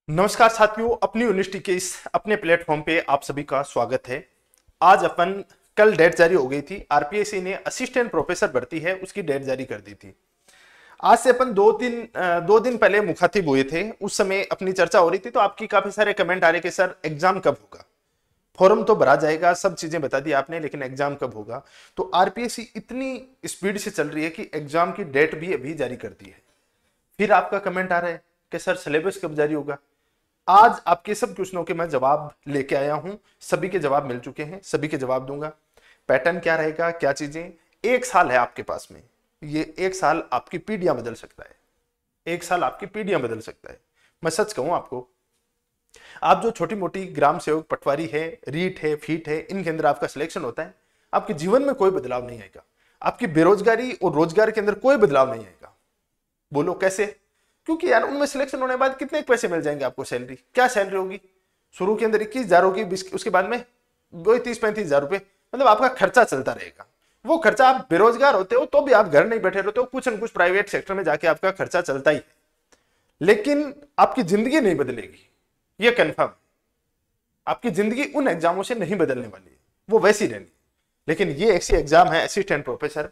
नमस्कार साथियों, अपनी यूनिवर्सिटी के इस अपने प्लेटफॉर्म पे आप सभी का स्वागत है। आज अपन कल डेट जारी हो गई थी, आरपीएससी ने असिस्टेंट प्रोफेसर भर्ती है उसकी डेट जारी कर दी थी। आज से अपन दो दिन पहले मुखातिब हुए थे, उस समय अपनी चर्चा हो रही थी, तो आपकी काफी सारे कमेंट आ रहे कि सर एग्जाम कब होगा, फॉर्म तो भरा जाएगा, सब चीजें बता दी आपने, लेकिन एग्जाम कब होगा। तो आरपीएससी इतनी स्पीड से चल रही है कि एग्जाम की डेट भी अभी जारी कर दी है। फिर आपका कमेंट आ रहा है कि सर सिलेबस कब जारी होगा। आज आपके सब क्वेश्चनों के मैं जवाब लेके आया हूं, सभी के जवाब मिल चुके हैं, सभी के जवाब दूंगा। पैटर्न क्या रहेगा, क्या चीजें, एक साल है आपके पास में, ये एक साल आपकी पीढ़ियां बदल सकता है, एक साल आपकी पीढ़ियां बदल सकता है। मैं सच कहूं आपको, आप जो छोटी मोटी ग्राम सेवक पटवारी है, रीट है, फीट है, इनके अंदर आपका सिलेक्शन होता है, आपके जीवन में कोई बदलाव नहीं आएगा, आपकी बेरोजगारी और रोजगार के अंदर कोई बदलाव नहीं आएगा। बोलो कैसे? क्योंकि यार उनमें सिलेक्शन होने के बाद कितने पैसे मिल जाएंगे आपको, सैलरी क्या सैलरी होगी? शुरू के अंदर 21,000 होगी, उसके बाद में वही 30-35,000 रुपए, मतलब आपका खर्चा चलता रहेगा। वो खर्चा, आप बेरोजगार होते हो तो भी आप घर नहीं बैठे रहते हो, कुछ न कुछ प्राइवेट सेक्टर में जाके आपका खर्चा चलता ही है, लेकिन आपकी जिंदगी नहीं बदलेगी, ये कन्फर्म। आपकी जिंदगी उन एग्जामों से नहीं बदलने वाली है, वो वैसी रहनी। लेकिन ये ऐसी एग्जाम है असिस्टेंट प्रोफेसर,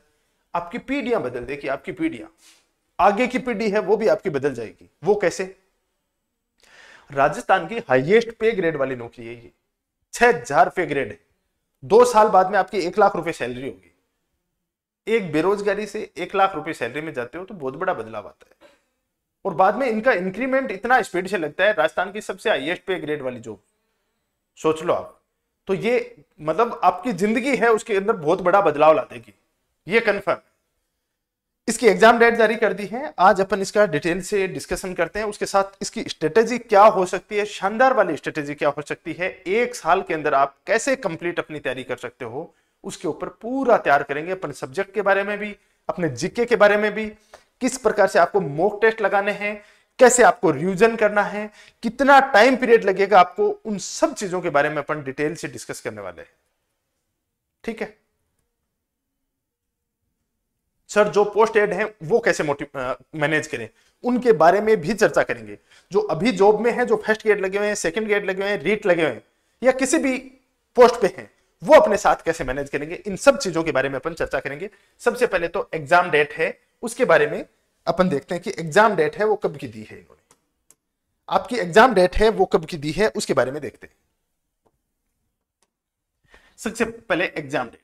आपकी पीढ़ियां बदल देगी, आपकी पीढ़ियां, आगे की पीढ़ी है वो भी आपकी बदल जाएगी। वो कैसे? राजस्थान की हाईएस्ट पे ग्रेड वाली नौकरी है ये, 6,000 पे ग्रेड है। 2 साल बाद में आपकी 1 लाख रुपए सैलरी होगी। एक बेरोजगारी से 1 लाख रुपए सैलरी में जाते हो तो बहुत बड़ा बदलाव आता है, और बाद में इनका इंक्रीमेंट इतना स्पीड से लगता है। राजस्थान की सबसे हाईएस्ट पे ग्रेड वाली जॉब, सोच लो आप। तो ये मतलब आपकी जिंदगी है उसके अंदर बहुत बड़ा बदलाव ला देगी, ये कन्फर्म। इसकी एग्जाम डेट जारी कर दी है, आज अपन इसका डिटेल से डिस्कशन करते हैं। उसके साथ इसकी स्ट्रेटेजी क्या हो सकती है, शानदार वाली स्ट्रेटेजी क्या हो सकती है, एक साल के अंदर आप कैसे कंप्लीट अपनी तैयारी कर सकते हो, उसके ऊपर पूरा तैयार करेंगे। अपन सब्जेक्ट के बारे में भी, अपने जीके के बारे में भी, किस प्रकार से आपको मॉक टेस्ट लगाने हैं, कैसे आपको रिवीजन करना है, कितना टाइम पीरियड लगेगा आपको, उन सब चीजों के बारे में अपन डिटेल से डिस्कस करने वाले हैं। ठीक है सर, जो पोस्ट एड है वो कैसे मैनेज करें, उनके बारे में भी चर्चा करेंगे। जो अभी जॉब में है, जो फर्स्ट ग्रेड लगे हुए हैं, सेकंड ग्रेड लगे हुए हैं, रीट लगे हुए हैं, या किसी भी पोस्ट पे हैं, वो अपने साथ कैसे मैनेज करेंगे, इन सब चीजों के बारे में अपन चर्चा करेंगे। सबसे पहले तो एग्जाम डेट है, उसके बारे में अपन देखते हैं कि एग्जाम डेट है वो कब की दी है इन्होंने। आपकी एग्जाम डेट है वो कब की दी है, उसके बारे में देखते हैं। सबसे पहले एग्जाम डेट,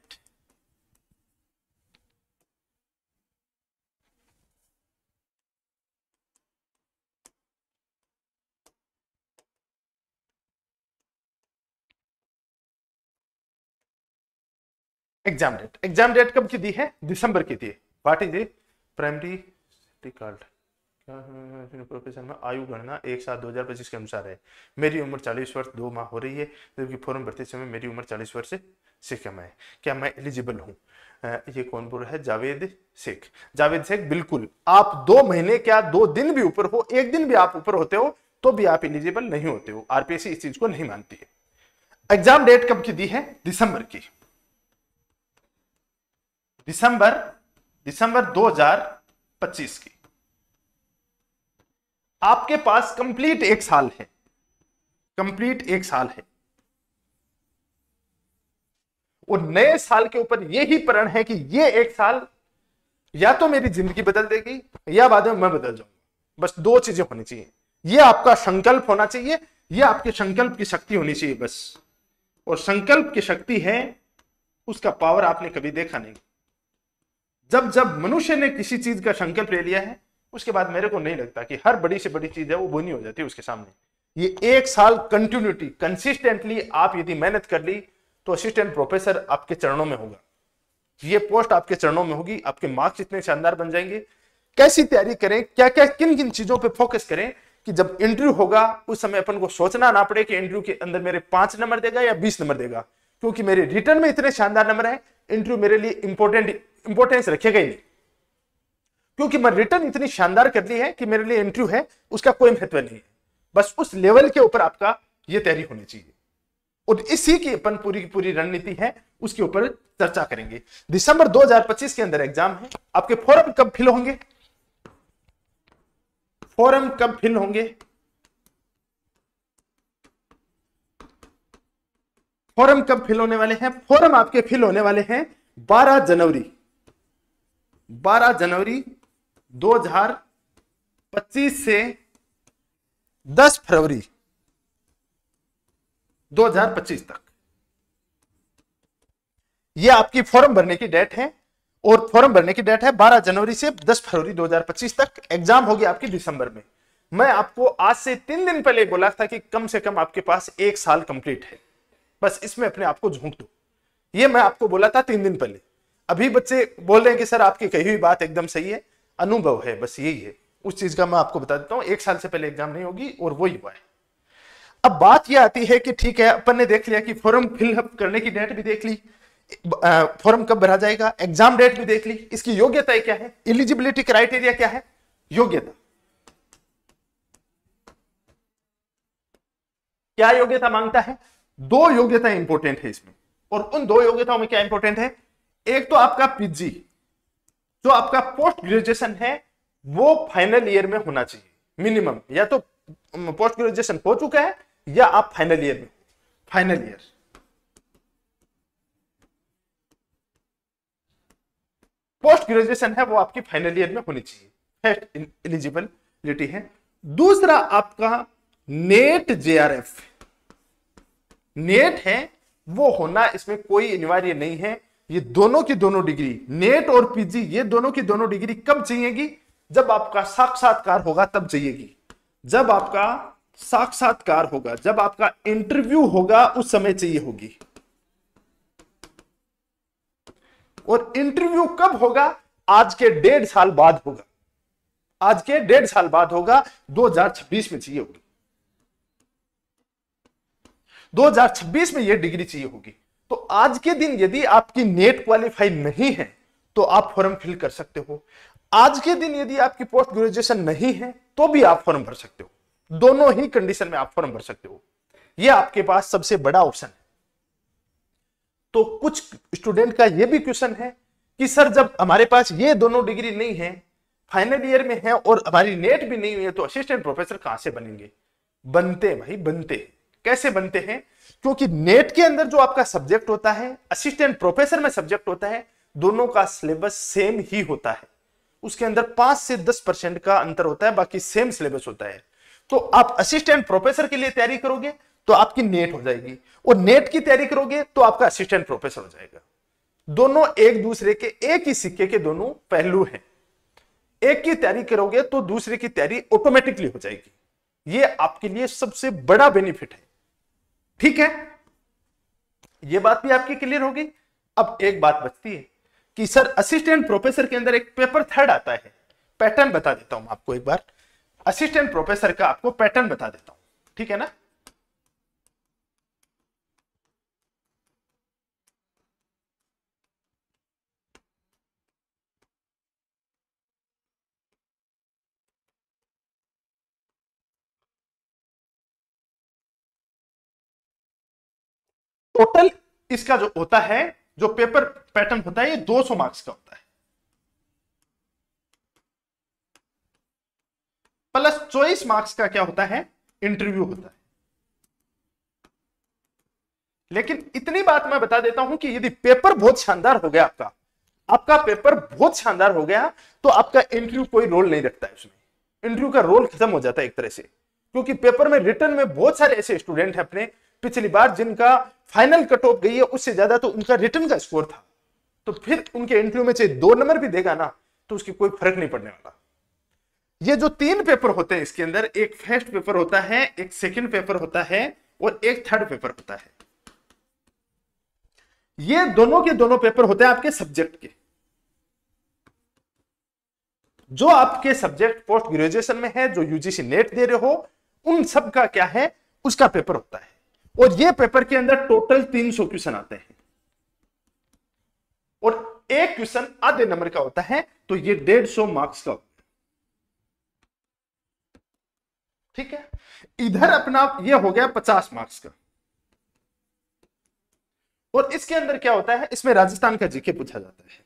एग्जाम डेट कब की दी है? दिसंबर की दी है। What is it? Primary card profession में आयु गणना 1/7/2025 के अनुसार है। मेरी उम्र 40 वर्ष 2 माह हो रही है, जबकि फॉर्म भरते समय मेरी उम्र 40 वर्ष से कम है। क्या मैं एलिजिबल हूँ? ये कौन बोल रहा है? जावेद शेख। जावेद शेख, बिल्कुल। आप 2 महीने क्या 2 दिन भी ऊपर हो, 1 दिन भी आप ऊपर होते हो तो भी आप एलिजिबल नहीं होते हो। आरपीएससी इस चीज को नहीं मानती है। एग्जाम डेट कब की दी है? दिसंबर की। दिसंबर 2025 की। आपके पास कंप्लीट 1 साल है, कंप्लीट 1 साल है, और नए साल के ऊपर यही प्रण है कि ये 1 साल या तो मेरी जिंदगी बदल देगी या बाद में मैं बदल जाऊंगा। बस 2 चीजें होनी चाहिए, ये आपका संकल्प होना चाहिए, ये आपके संकल्प की शक्ति होनी चाहिए बस। और संकल्प की शक्ति है, उसका पावर आपने कभी देखा नहीं। जब जब मनुष्य ने किसी चीज का संकल्प ले लिया है, उसके बाद मेरे को नहीं लगता कि हर बड़ी से बड़ी चीज है वो बोनी हो जाती है उसके सामने। ये 1 साल कंटिन्यूटी, कंसिस्टेंटली आप यदि मेहनत कर ली तो असिस्टेंट प्रोफेसर आपके चरणों में होगा, ये पोस्ट आपके चरणों में होगी। आपके मार्क्स इतने शानदार बन जाएंगे। कैसी तैयारी करें, क्या क्या किन किन चीजों पे फोकस करें कि जब इंटरव्यू होगा उस समय अपन को सोचना ना पड़े कि इंटरव्यू के अंदर मेरे 5 नंबर देगा या 20 नंबर देगा, क्योंकि मेरे रिटर्न में इतने शानदार नंबर है, इंटरव्यू मेरे लिए इंपॉर्टेंस रखेगा ही नहीं, क्योंकि मैं रिटर्न इतनी शानदार कर ली है कि मेरे लिए इंटरव्यू है उसका कोई महत्व नहीं है। बस उस लेवल के ऊपर आपका ये तैयारी होनी चाहिए। और इसी की अपन पूरी की पूरी रणनीति है उसके ऊपर चर्चा करेंगे। दिसंबर 2025 के अंदर एग्जाम है। आपके फॉर्म कब फिल होंगे? फॉर्म कब फिल होंगे? फॉर्म कब फिल होने वाले हैं? फॉर्म आपके फिल होने वाले हैं 12 जनवरी 2025 से 10 फरवरी 2025 तक। यह आपकी फॉर्म भरने की डेट है और फॉर्म भरने की डेट है 12 जनवरी से 10 फरवरी 2025 तक। एग्जाम होगी आपकी दिसंबर में। मैं आपको आज से 3 दिन पहले बोला था कि कम से कम आपके पास 1 साल कंप्लीट है, बस इसमें अपने आप को झोंक दो। ये मैं आपको बोला था 3 दिन पहले। अभी बच्चे बोल रहे हैं कि सर आपकी कही हुई बात एकदम सही है, अनुभव है, बस यही है। उस चीज का मैं आपको बता देता हूं, 1 साल से पहले एग्जाम नहीं होगी और वो ही हुआ है। अब बात यह आती है कि ठीक है, अपन ने देख लिया कि फॉर्म फिलअप करने की डेट भी देख ली, फॉर्म कब भरा जाएगा, एग्जाम डेट भी देख ली, इसकी योग्यता क्या है, एलिजिबिलिटी क्राइटेरिया क्या है, योग्यता क्या योग्यता मांगता है। 2 योग्यता इंपॉर्टेंट है इसमें, और उन 2 योग्यताओं में क्या इंपॉर्टेंट है? एक तो आपका पीजी, जो आपका पोस्ट ग्रेजुएशन है वो फाइनल ईयर में होना चाहिए मिनिमम, या तो पोस्ट ग्रेजुएशन हो चुका है या आप फाइनल ईयर में। फाइनल ईयर पोस्ट ग्रेजुएशन है वो आपकी फाइनल ईयर में होनी चाहिए, फर्स्ट एलिजिबिलिटी है। दूसरा आपका नेट जेआरएफ, नेट है वो होना, इसमें कोई अनिवार्य नहीं है। ये दोनों की दोनों डिग्री, नेट और पीजी, ये दोनों की दोनों डिग्री कब चाहिएगी? जब आपका साक्षात्कार होगा तब चाहिएगी। जब आपका साक्षात्कार होगा, जब आपका इंटरव्यू होगा उस समय चाहिए होगी। और इंटरव्यू कब होगा? आज के 1.5 साल बाद होगा। आज के 1.5 साल बाद होगा, 2026 में चाहिए होगी। 2026 में यह डिग्री चाहिए होगी। तो आज के दिन यदि आपकी नेट क्वालिफाई नहीं है तो आप फॉर्म फिल कर सकते हो। आज के दिन यदि आपकी पोस्ट ग्रेजुएशन नहीं है तो भी आप फॉर्म भर सकते हो। दोनों ही कंडीशन में आप फॉर्म भर सकते हो। यह आपके पास सबसे बड़ा ऑप्शन है। तो कुछ स्टूडेंट का यह भी क्वेश्चन है कि सर जब हमारे पास ये दोनों डिग्री नहीं है, फाइनल ईयर में है और हमारी नेट भी नहीं हुई है, तो असिस्टेंट प्रोफेसर कहां से बनेंगे? बनते भाई, बनते। कैसे बनते हैं? क्योंकि नेट के अंदर जो आपका सब्जेक्ट होता है, असिस्टेंट प्रोफेसर में सब्जेक्ट होता है, दोनों का सिलेबस सेम ही होता है। उसके अंदर 5 से 10% का अंतर होता है, बाकी सेम सिलेबस होता है। तो आप असिस्टेंट प्रोफेसर के लिए तैयारी करोगे तो आपकी नेट हो जाएगी, और नेट की तैयारी करोगे तो आपका असिस्टेंट प्रोफेसर हो जाएगा। दोनों एक दूसरे के, एक ही सिक्के के दोनों पहलू हैं। एक की तैयारी करोगे तो दूसरे की तैयारी ऑटोमेटिकली हो जाएगी। यह आपके लिए सबसे बड़ा बेनिफिट है। ठीक है, यह बात भी आपकी क्लियर होगी। अब एक बात बचती है कि सर असिस्टेंट प्रोफेसर के अंदर एक पेपर थर्ड आता है। पैटर्न बता देता हूं आपको एक बार, असिस्टेंट प्रोफेसर का आपको पैटर्न बता देता हूं, ठीक है ना। टोटल इसका जो होता है, जो पेपर पैटर्न होता है, ये 200 मार्क्स का होता है, प्लस 24 मार्क्स का क्या होता है? इंटरव्यू होता है। लेकिन इतनी बात मैं बता देता हूं कि यदि पेपर बहुत शानदार हो गया, आपका पेपर बहुत शानदार हो गया, तो आपका इंटरव्यू कोई रोल नहीं रखता है उसमें। इंटरव्यू का रोल खत्म हो जाता है एक तरह से, क्योंकि पेपर में रिटर्न में बहुत सारे ऐसे स्टूडेंट हैं अपने पिछली बार जिनका फाइनल कट ऑफ गई है उससे ज्यादा तो उनका रिटर्न का स्कोर था, तो फिर उनके इंटरव्यू में चाहे 2 नंबर भी देगा ना तो उसकी कोई फर्क नहीं पड़ने वाला। ये जो 3 पेपर होते हैं इसके अंदर, एक फर्स्ट पेपर होता है, एक सेकंड पेपर होता है और एक थर्ड पेपर होता है। ये दोनों के दोनों पेपर होते हैं आपके सब्जेक्ट के। जो आपके सब्जेक्ट पोस्ट ग्रेजुएशन में है, जो यूजीसी नेट दे रहे हो, उन सब का क्या है, उसका पेपर होता है। और ये पेपर के अंदर टोटल 300 क्वेश्चन आते हैं और एक क्वेश्चन आधे नंबर का होता है, तो ये 150 मार्क्स का होता है। ठीक है, इधर अपना ये हो गया 50 मार्क्स का। और इसके अंदर क्या होता है, इसमें राजस्थान का जीके पूछा जाता है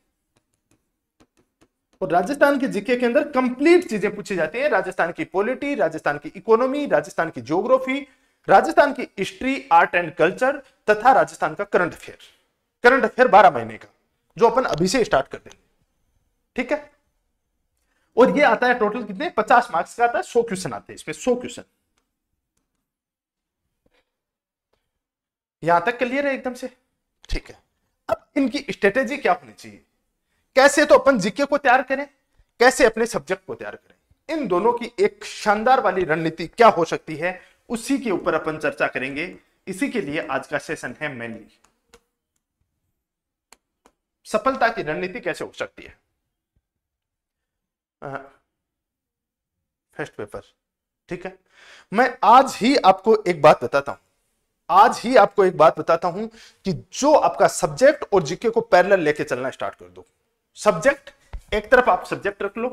और राजस्थान के जीके के अंदर कंप्लीट चीजें पूछी जाती हैं। राजस्थान की पॉलिटी, राजस्थान की इकोनॉमी, राजस्थान की ज्योग्राफी, राजस्थान की हिस्ट्री, आर्ट एंड कल्चर तथा राजस्थान का करंट अफेयर। करंट अफेयर 12 महीने का, जो अपन अभी से स्टार्ट कर देंगे, ठीक है। और ये आता है टोटल कितने, 50 मार्क्स का आता है, 100 क्वेश्चन आते हैं इसमें, 100 क्वेश्चन। यहां तक क्लियर है एकदम से, ठीक है। अब इनकी स्ट्रेटेजी क्या होनी चाहिए, कैसे तो अपन जीके को तैयार करें, कैसे अपने सब्जेक्ट को तैयार करें, इन दोनों की एक शानदार वाली रणनीति क्या हो सकती है, उसी के ऊपर अपन चर्चा करेंगे। इसी के लिए आज का सेशन है मेनली सफलता की रणनीति कैसे हो सकती है। फर्स्ट पेपर, ठीक है। मैं आज ही आपको एक बात बताता हूं, कि जो आपका सब्जेक्ट और जीके को पैरेलल लेके चलना स्टार्ट कर दो। सब्जेक्ट एक तरफ आप सब्जेक्ट रख लो,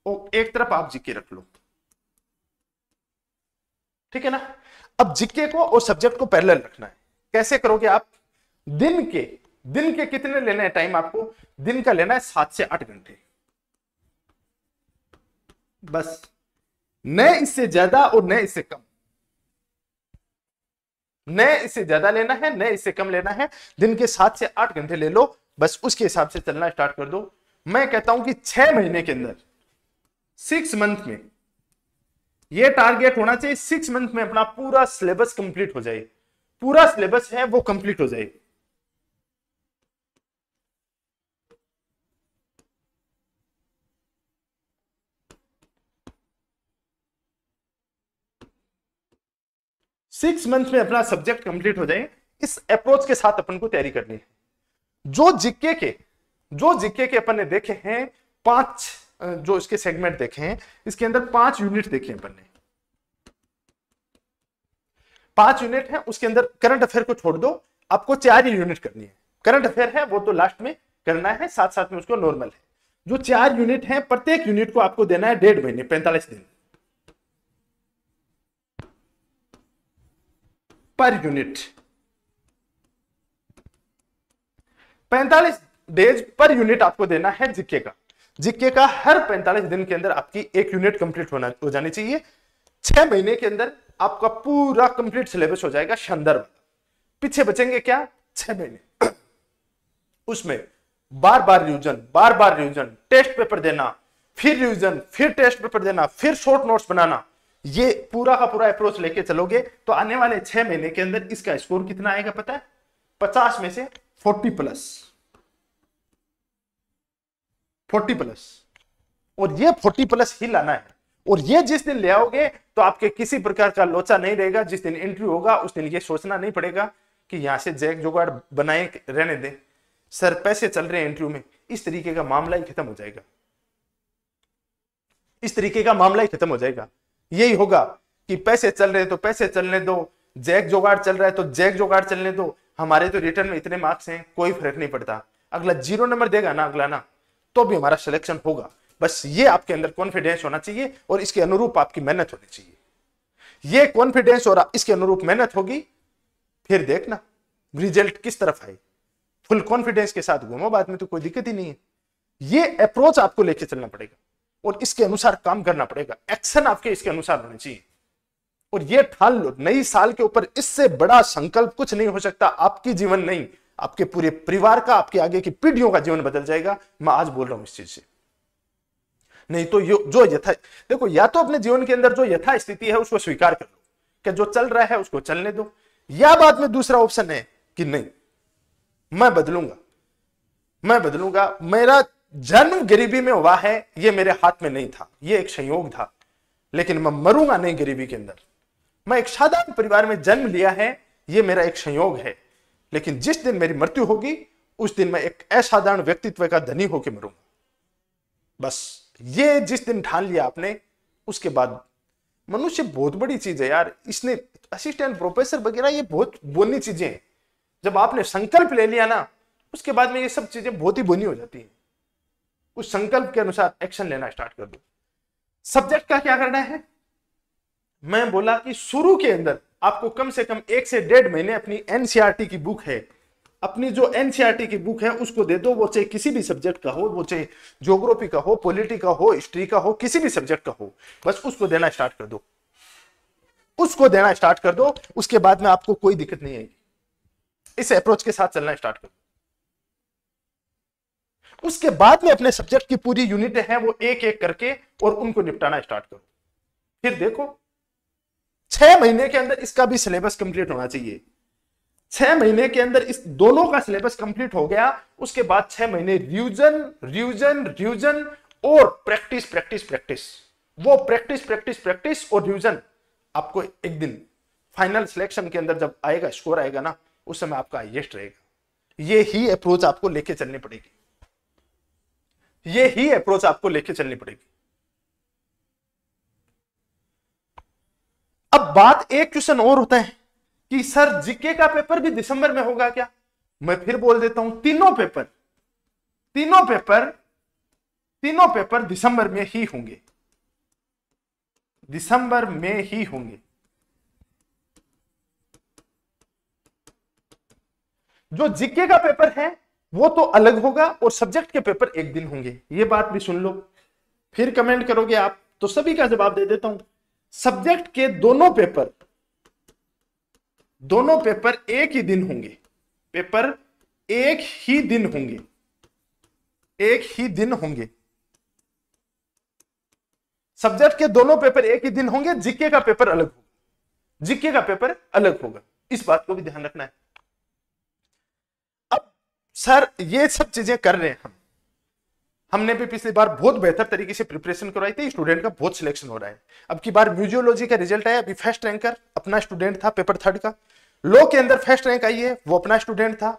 और एक तरफ आप जीके रख लो, ठीक है ना। अब जीके को और सब्जेक्ट को पैरेलल रखना है, कैसे करोगे आप, दिन के कितने लेना है टाइम आपको, दिन का लेना है 7 से 8 घंटे बस, न इससे ज्यादा और न इससे कम, न इससे ज्यादा लेना है न इससे कम लेना है। दिन के 7 से 8 घंटे ले लो बस, उसके हिसाब से चलना स्टार्ट कर दो। मैं कहता हूं कि 6 महीने के अंदर, 6 मंथ में ये टारगेट होना चाहिए, 6 मंथ में अपना पूरा सिलेबस कंप्लीट हो जाए, पूरा सिलेबस है वो कंप्लीट हो जाए। सिक्स मंथ में अपना सब्जेक्ट कंप्लीट हो जाए, इस अप्रोच के साथ अपन को तैयारी करनी है। जो जीके के अपन ने देखे हैं 5, जो इसके सेगमेंट देखे हैं, इसके अंदर 5 यूनिट देखे अपन ने, 5 यूनिट है। उसके अंदर करंट अफेयर को छोड़ दो, आपको 4 ही यूनिट करनी है। करंट अफेयर है वो तो लास्ट में करना है, साथ साथ में उसको नॉर्मल है। जो 4 यूनिट है, प्रत्येक यूनिट को आपको देना है 1.5 महीने, 45 दिन per unit, 45 days per unit आपको देना है जीके का। जीके का हर 45 दिन के अंदर आपकी एक यूनिट कंप्लीट हो जानी चाहिए। 6 महीने के अंदर आपका पूरा कंप्लीट सिलेबस हो जाएगा शानदार। पीछे बचेंगे क्या, 6 महीने, उसमें बार बार रिवीजन, टेस्ट पेपर देना, फिर रिवीजन, फिर टेस्ट पेपर देना, फिर शॉर्ट नोट्स बनाना। ये पूरा का पूरा अप्रोच लेके चलोगे तो आने वाले 6 महीने के अंदर इसका स्कोर कितना आएगा पता है, 50 में से 40 प्लस, और ये 40 प्लस ही लाना है। और ये जिस दिन ले आओगे तो आपके किसी प्रकार का लोचा नहीं रहेगा। जिस दिन इंटरव्यू होगा उस दिन ये सोचना नहीं पड़ेगा कि यहां से जैक जुगाड़ बनाए रहने दे, सर पैसे चल रहे हैं इंटरव्यू में, इस तरीके का मामला ही खत्म हो जाएगा। यही होगा कि पैसे चल रहे हैं तो पैसे चलने दो, जैक जुगाड़ चल रहा है तो जैक जुगाड़ चलने दो, हमारे तो रिटर्न में इतने मार्क्स हैं, कोई फर्क नहीं पड़ता। अगला 0 नंबर देगा ना अगला ना, तो भी हमारा सिलेक्शन होगा। बस ये आपके अंदर कॉन्फिडेंस होना चाहिए और इसके अनुरूप आपकी मेहनत होनी चाहिए। ये कॉन्फिडेंस और इसके अनुरूप मेहनत होगी, फिर देखना रिजल्ट किस तरफ आए। फुल कॉन्फिडेंस के साथ घूमो, बाद में तो कोई दिक्कत ही नहीं है। ये अप्रोच आपको लेके चलना पड़ेगा और इसके अनुसार काम करना पड़ेगा। एक्शन आपके इसके अनुसार होने चाहिए। और ये ठान लो, नई साल के ऊपर इससे बड़ा संकल्प कुछ नहीं हो सकता। आपकी जीवन नहीं, आपके पूरे परिवार का, आपके आगे की पीढ़ियों का जीवन बदल जाएगा। मैं आज बोल रहा हूं इस चीज से। नहीं तो जो यथा, देखो, या तो अपने जीवन के अंदर जो यथा स्थिति है उसको स्वीकार कर लो कि जो चल रहा है उसको चलने दो, या बाद में दूसरा ऑप्शन है कि नहीं, मैं बदलूंगा। मेरा जन्म गरीबी में हुआ है, ये मेरे हाथ में नहीं था, ये एक संयोग था, लेकिन मैं मरूंगा नहीं गरीबी के अंदर। मैं एक साधारण परिवार में जन्म लिया है, ये मेरा एक संयोग है, लेकिन जिस दिन मेरी मृत्यु होगी उस दिन मैं एक असाधारण व्यक्तित्व का धनी होकर मरूंगा। बस ये जिस दिन ठान लिया आपने, उसके बाद मनुष्य बहुत बड़ी चीज है यार। इसने असिस्टेंट प्रोफेसर वगैरह ये बहुत बोनी चीजें हैं। जब आपने संकल्प ले लिया ना, उसके बाद में ये सब चीजें बहुत ही बोनी हो जाती है। उस संकल्प के अनुसार एक्शन लेना स्टार्ट कर दो। सब्जेक्ट का क्या करना है, मैं बोला कि शुरू के अंदर आपको कम से कम 1 से 1.5 महीने अपनी एनसीईआरटी की बुक है, अपनी जो एनसीईआरटी की बुक है उसको दे दो। वो चाहे किसी भी सब्जेक्ट का हो, वो चाहे ज्योग्राफी का हो, पॉलिटी का हो, हिस्ट्री का हो, किसी भी सब्जेक्ट का हो, बस उसको देना स्टार्ट कर दो, उसको देना स्टार्ट कर दो। उसके बाद में आपको कोई दिक्कत नहीं आएगी। इस अप्रोच के साथ चलना स्टार्ट करो। उसके बाद में अपने सब्जेक्ट की पूरी यूनिटें हैं वो एक एक करके और उनको निपटाना स्टार्ट करो। फिर देखो 6 महीने के अंदर इसका भी सिलेबस कंप्लीट होना चाहिए। 6 महीने के अंदर इस दोनों का सिलेबस कंप्लीट हो गया, उसके बाद 6 महीने रिवीजन रिवीजन रिवीजन और प्रैक्टिस प्रैक्टिस प्रैक्टिस। वो प्रैक्टिस प्रैक्टिस प्रैक्टिस और रिवीजन आपको एक दिन फाइनल सिलेक्शन के अंदर जब आएगा, स्कोर आएगा ना, उस समय आपका हाईएस्ट रहेगा। ये ही अप्रोच आपको लेके चलनी पड़ेगी, ये ही अप्रोच आपको लेके चलनी पड़ेगी। अब बात एक क्वेश्चन और होता है कि सर जीके का पेपर भी दिसंबर में होगा क्या? मैं फिर बोल देता हूं, तीनों पेपर दिसंबर में ही होंगे, दिसंबर में ही होंगे। जो जीके का पेपर है वो तो अलग होगा और सब्जेक्ट के पेपर एक दिन होंगे। ये बात भी सुन लो, फिर कमेंट करोगे आप तो सभी का जवाब दे देता हूं। सब्जेक्ट के दोनों पेपर एक ही दिन होंगे, पेपर एक ही दिन होंगे, एक ही दिन होंगे। सब्जेक्ट के दोनों पेपर एक ही दिन होंगे, जीके का पेपर अलग होगा, जीके का पेपर अलग होगा। इस बात को भी ध्यान रखना है। अब सर ये सब चीजें कर रहे हैं हमने भी पिछली बार बहुत बेहतर तरीके से प्रिपरेशन करवाई थी, स्टूडेंट का बहुत सिलेक्शन हो रहा है। अब की बार म्यूजियोलॉजी का रिजल्ट आया, अभी फर्स्ट रैंकर अपना स्टूडेंट था पेपर 3rd का। लॉ के अंदर फर्स्ट रैंक आई है, वो अपना स्टूडेंट था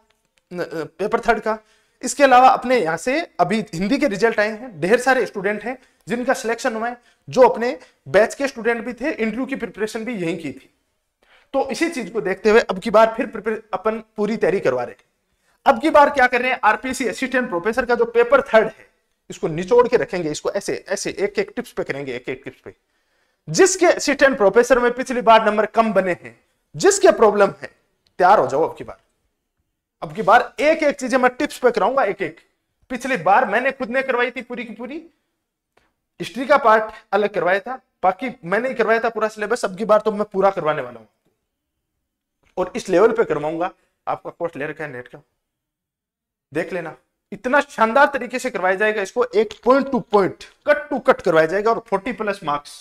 पेपर 3rd का। इसके अलावा अपने यहां से अभी हिंदी के रिजल्ट आए हैं, ढेर सारे स्टूडेंट हैं जिनका सिलेक्शन हुआ है, जो अपने बैच के स्टूडेंट भी थे, इंटरव्यू की प्रिपरेशन भी यहीं की थी। तो इसी चीज को देखते हुए अब की बार फिर अपन पूरी तैयारी करवा रहे हैं। अब की बार क्या कर रहे हैं, आरपीएससी असिस्टेंट प्रोफेसर का जो पेपर 3rd है इसको निचोड़ के रखेंगे, इसको ऐसे ऐसे एक एक टिप्स पे करेंगे, एक एक टिप्स पे। जिसके असिस्टेंट प्रोफेसर में पिछली बार नंबर कम बने हैं, जिसके प्रॉब्लम है, तैयार हो जाओ। अब की बार एक एक चीजें मैं टिप्स पे कराऊंगा, एक एक। पिछली बार मैंने खुद ने करवाई थी पूरी की पूरी, हिस्ट्री का पार्ट अलग करवाया था, बाकी मैंने ही करवाया था पूरा सिलेबस। अब की बार तो मैं पूरा करवाने वाला हूं और इस लेवल पे करवाऊंगा। आपका कोर्स ले रखा है नेट का, देख लेना, इतना शानदार तरीके से करवाया जाएगा इसको, एक point to point, cut to cut करवाया जाएगा। और 40+ मार्क्स,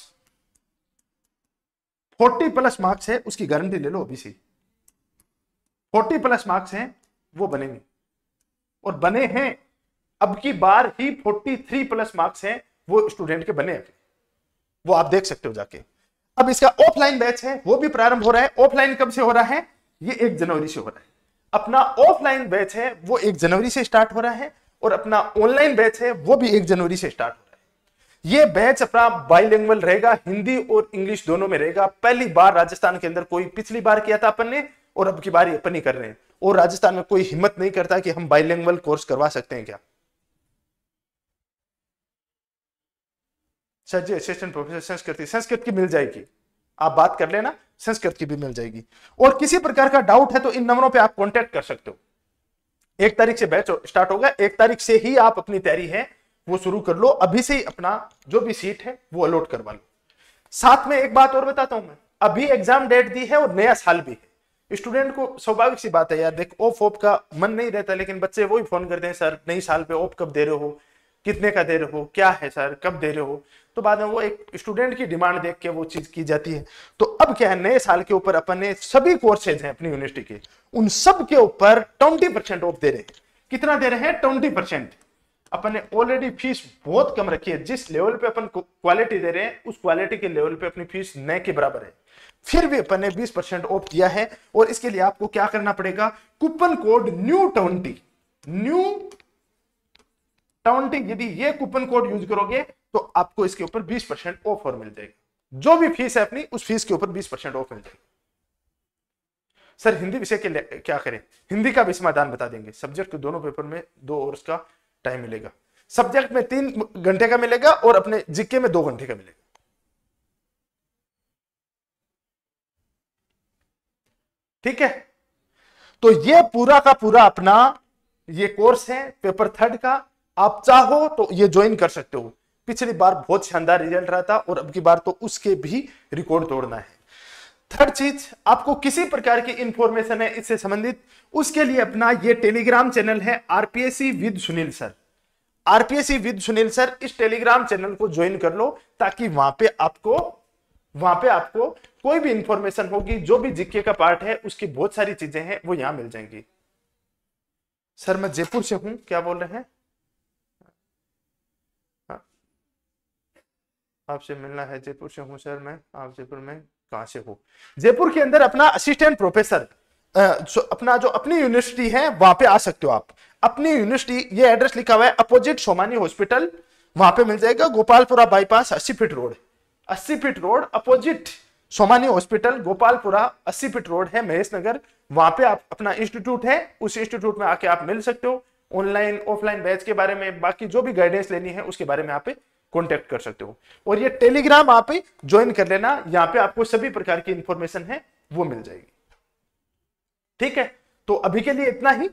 40+ मार्क्स है उसकी गारंटी ले लो अभी से। 40+ मार्क्स हैं वो बनेंगे और बने हैं। अब की बार ही 43+ मार्क्स हैं वो स्टूडेंट के बने हैं, वो आप देख सकते हो जाके। अब इसका ऑफलाइन बैच है वो भी प्रारंभ हो रहा है। ऑफलाइन कब से हो रहा है, ये 1 जनवरी से हो रहा है। अपना ऑफलाइन बैच है वो 1 जनवरी से स्टार्ट हो रहा है और अपना ऑनलाइन बैच है वो भी 1 जनवरी से स्टार्ट हो रहा है। ये बैच अपना बाइलिंगुअल रहेगा, हिंदी और इंग्लिश दोनों में रहेगा। पहली बार राजस्थान के अंदर कोई, पिछली बार किया था अपन ने और अब की बार अपन ही कर रहे हैं। और राजस्थान में कोई हिम्मत नहीं करता कि हम बाइलिंगुअल कोर्स करवा सकते हैं क्या। सर जी असिस्टेंट प्रोफेसर संस्कृत की मिल जाएगी, आप बात कर लेना, संस्कृत की भी मिल जाएगी। और किसी प्रकार का डाउट है तो इन नंबरों पे आप कांटेक्ट कर सकते हो। 1 तारीख से बैच स्टार्ट होगा, 1 तारीख से ही आप अपनी तैयारी है वो शुरू कर लो, अभी से ही अपना जो भी सीट है वो अलॉट करवा लो। साथ में एक बात और बताता हूं मैं, अभी एग्जाम डेट दी है और नया साल भी है। स्टूडेंट को स्वाभाविक सी बात है यार, देख ऑफ का मन नहीं रहता, लेकिन बच्चे वही फोन करते हैं, सर नई साल पे ऑफ कब दे रहे हो, कितने का दे रहे हो, क्या है सर, कब दे रहे हो। तो बाद में वो एक स्टूडेंट की डिमांड देख के वो चीज की जाती है। तो अब क्या है, नए साल के ऊपर अपन ने सभी कोर्सेज हैं अपनी यूनिवर्सिटी के, उन सब के ऊपर 20% ऑफ दे रहे हैं। कितना दे रहे हैं, 20%। अपन ने ऑलरेडी फीस बहुत कम रखी है, जिस लेवल पे अपन क्वालिटी दे रहे हैं उस क्वालिटी के लेवल पे अपनी फीस नए के बराबर है, फिर भी अपन ने 20% ऑफ दिया है। और इसके लिए आपको क्या करना पड़ेगा, कूपन कोड न्यू20 यदि ये कूपन कोड यूज करोगे तो आपको इसके ऊपर 20% ऑफ और मिल जाएगा। जो भी फीस है अपनी उस फीस के ऊपर 20% ऑफ मिल जाएगा। सर हिंदी विषय के लिए क्या करें, हिंदी का भी समाधान बता देंगे। सब्जेक्ट के दोनों पेपर में 2 आवर्स का टाइम मिलेगा, सब्जेक्ट में 3 घंटे का मिलेगा और अपने जीके में 2 घंटे का मिलेगा। ठीक है, तो ये पूरा का पूरा अपना ये कोर्स है पेपर 3 का। आप चाहो तो ये ज्वाइन कर सकते हो। पिछली बार बहुत शानदार रिजल्ट रहा था और अब की बार तो उसके भी रिकॉर्ड तोड़ना है। थर्ड चीज, आपको किसी प्रकार की इंफॉर्मेशन है इससे संबंधित, उसके लिए अपना ये टेलीग्राम चैनल है RPSC with Sunil sir. RPSC with Sunil sir, इस टेलीग्राम चैनल को ज्वाइन कर लो ताकि वहां पे आपको कोई भी इंफॉर्मेशन होगी, जो भी जीके का पार्ट है उसकी बहुत सारी चीजें हैं वो यहां मिल जाएंगी। सर मैं जयपुर से हूं, क्या बोल रहे हैं? आपसे मिलना है, जयपुर से हूं सर मैं। आप जयपुर में कहां से हो? जयपुर के अंदर अपना असिस्टेंट प्रोफेसर अपना जो अपनी यूनिवर्सिटी है वहां पे आ सकते हो आप। अपनी यूनिवर्सिटी, ये एड्रेस लिखा हुआ है अपोजिट सोमानी हॉस्पिटल, वहां पे मिल जाएगा, Gopalpura bypass 80 feet road, 80 feet road opposite Somani hospital, Gopalpura 80 feet road है, महेश नगर। वहां पे आप अपना इंस्टीट्यूट है, उस इंस्टीट्यूट में आके आप मिल सकते हो। ऑनलाइन ऑफलाइन बैच के बारे में, बाकी जो भी गाइडेंस लेनी है उसके बारे में आप कॉन्टेक्ट कर सकते हो। और ये टेलीग्राम आप ज्वाइन कर लेना, यहाँ पे आपको सभी प्रकार की इंफॉर्मेशन है वो मिल जाएगी। ठीक है, तो अभी के लिए इतना ही।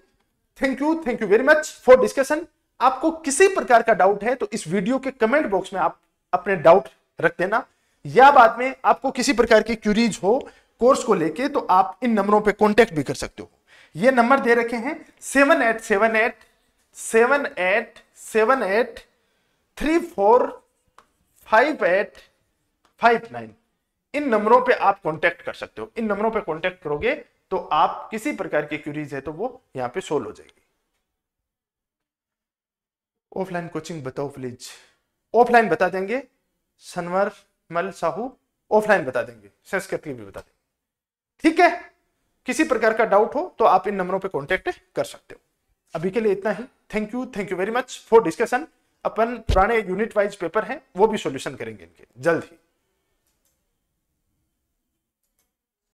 Thank you very much for discussion. आपको किसी प्रकार का डाउट है तो इस वीडियो के कमेंट बॉक्स में आप अपने डाउट रख देना, या बाद में आपको किसी प्रकार की क्यूरीज हो कोर्स को लेके तो आप इन नंबरों पे कांटेक्ट भी कर सकते हो। ये नंबर दे रखे हैं 787878345859। इन नंबरों पे आप कांटेक्ट कर सकते हो। इन नंबरों पे कांटेक्ट करोगे तो आप किसी प्रकार की क्यूरीज है तो वो यहां पे सोल्व हो जाएगी। ऑफलाइन कोचिंग बताओ प्लीज। ऑफलाइन बता देंगे, सनवर मल साहू ऑफलाइन बता देंगे, संस्कृत की भी बता देंगे। ठीक है, किसी प्रकार का डाउट हो तो आप इन नंबरों पे कांटेक्ट कर सकते हो। अभी के लिए इतना ही। Thank you very much for discussion. अपन पुराने यूनिट वाइज पेपर हैं वो भी सॉल्यूशन करेंगे इनके जल्द ही।